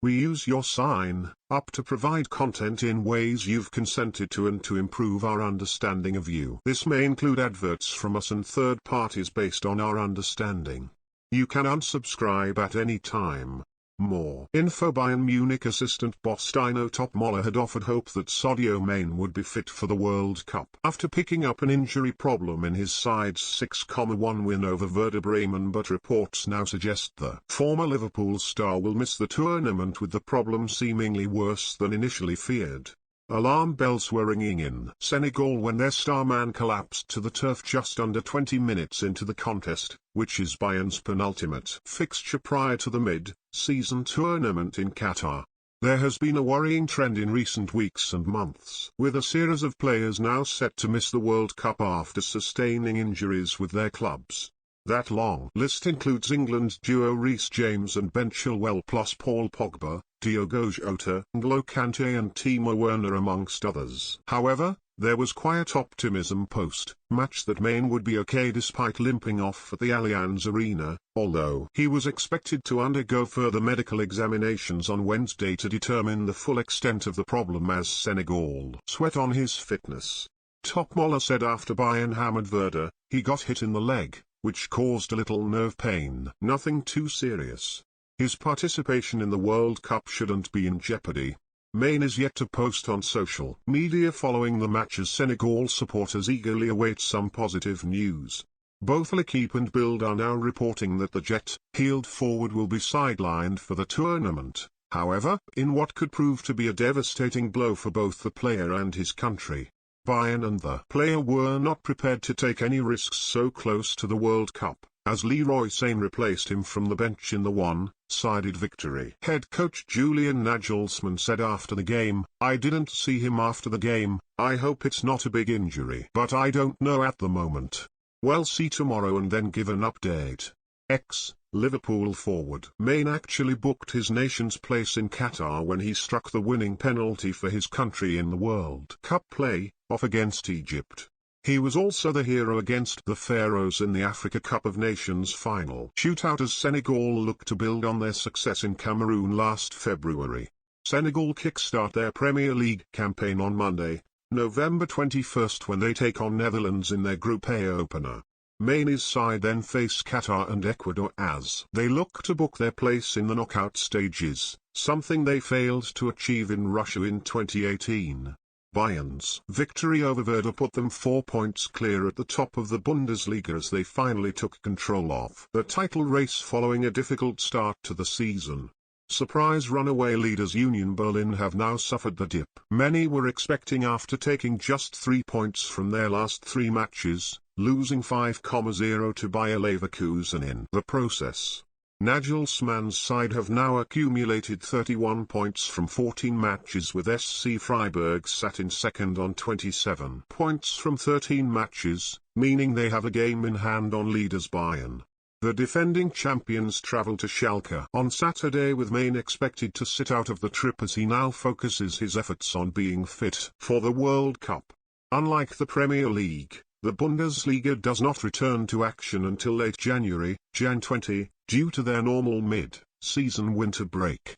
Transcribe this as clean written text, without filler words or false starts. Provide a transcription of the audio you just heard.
We use your sign up to provide content in ways you've consented to and to improve our understanding of you. This may include adverts from us and third parties based on our understanding. You can unsubscribe at any time. More info. Bayern Munich assistant boss Dino Topmoller had offered hope that Sadio Mane would be fit for the World Cup after picking up an injury problem in his side's 6-1 win over Werder Bremen, but reports now suggest the former Liverpool star will miss the tournament with the problem seemingly worse than initially feared. Alarm bells were ringing in Senegal when their star man collapsed to the turf just under 20 minutes into the contest, which is Bayern's penultimate fixture prior to the mid-season tournament in Qatar. There has been a worrying trend in recent weeks and months, with a series of players now set to miss the World Cup after sustaining injuries with their clubs. That long list includes England's duo Reece James and Ben Chilwell plus Paul Pogba, Diogo Jota, N'Golo Kante and Timo Werner amongst others. However, there was quiet optimism post-match that Mane would be okay despite limping off at the Allianz Arena, although he was expected to undergo further medical examinations on Wednesday to determine the full extent of the problem as Senegal sweat on his fitness. Topmoller said after Bayern hammered Werder, he got hit in the leg, which caused a little nerve pain. Nothing too serious. His participation in the World Cup shouldn't be in jeopardy. Mane is yet to post on social media following the match as Senegal supporters eagerly await some positive news. Both L'Équipe and Bild are now reporting that the jet-heeled forward will be sidelined for the tournament, however, in what could prove to be a devastating blow for both the player and his country. Bayern and the player were not prepared to take any risks so close to the World Cup, as Leroy Sane replaced him from the bench in the one-sided victory. Head coach Julian Nagelsmann said after the game, "I didn't see him after the game, I hope it's not a big injury. But I don't know at the moment. We'll see tomorrow and then give an update." Liverpool forward Mane actually booked his nation's place in Qatar when he struck the winning penalty for his country in the World Cup play-off against Egypt. He was also the hero against the Pharaohs in the Africa Cup of Nations final shootout as Senegal looked to build on their success in Cameroon last February. Senegal kickstart their Premier League campaign on Monday, November 21st when they take on Netherlands in their Group A opener. Mane's side then face Qatar and Ecuador as they look to book their place in the knockout stages, something they failed to achieve in Russia in 2018. Bayern's victory over Werder put them 4 points clear at the top of the Bundesliga as they finally took control of the title race following a difficult start to the season. Surprise runaway leaders Union Berlin have now suffered the dip many were expecting after taking just 3 points from their last 3 matches, losing 5-0 to Bayer Leverkusen in the process. Nagelsmann's side have now accumulated 31 points from 14 matches with SC Freiburg sat in second on 27 points from 13 matches, meaning they have a game in hand on leaders Bayern. The defending champions travel to Schalke on Saturday with Mane expected to sit out of the trip as he now focuses his efforts on being fit for the World Cup. Unlike the Premier League, the Bundesliga does not return to action until late January, Jan 20, due to their normal mid-season winter break.